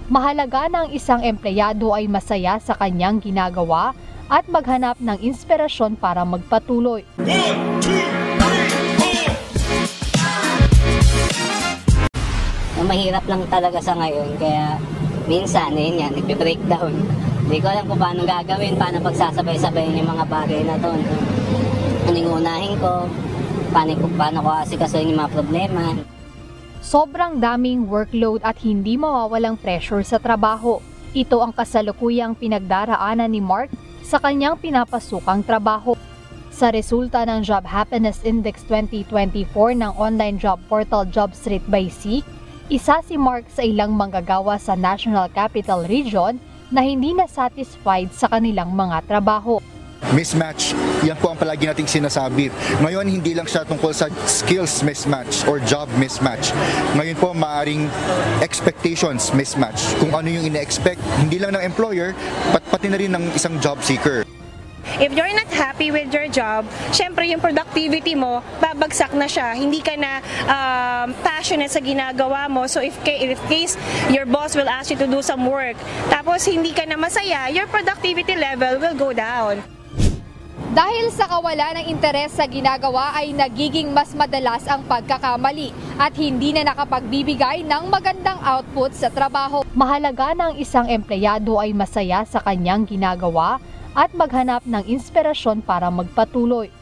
Mahalaga na ang isang empleyado ay masaya sa kanyang ginagawa at maghanap ng inspirasyon para magpatuloy. 1, 2, 3, 4! Mahirap lang talaga sa ngayon, kaya minsan, nagbe-breakdown. Hindi ko alam kung paano gagawin, paano pagsasabay-sabayin yung mga bagay na to. Ano yung unahin ko, paano ko asikasuhin yung mga problema. Sobrang daming workload at hindi mawawalang pressure sa trabaho. Ito ang kasalukuyang pinagdaraanan ni Mark sa kanyang pinapasukang trabaho. Sa resulta ng Job Happiness Index 2024 ng online job portal JobStreet by Seek, isa si Mark sa ilang manggagawa sa National Capital Region na hindi na satisfied sa kanilang mga trabaho. Mismatch, yan po ang palagi nating sinasabi. Ngayon, hindi lang siya tungkol sa skills mismatch or job mismatch. Ngayon po, maaring expectations mismatch. Kung ano yung ina-expect, hindi lang ng employer, pati na rin ng isang job seeker. If you're not happy with your job, syempre yung productivity mo, babagsak na siya. Hindi ka na passionate sa ginagawa mo. So if case your boss will ask you to do some work, tapos hindi ka na masaya, your productivity level will go down. Dahil sa kawalan ng interes sa ginagawa ay nagiging mas madalas ang pagkakamali at hindi na nakapagbibigay ng magandang output sa trabaho. Mahalaga na ang isang empleyado ay masaya sa kanyang ginagawa at maghanap ng inspirasyon para magpatuloy.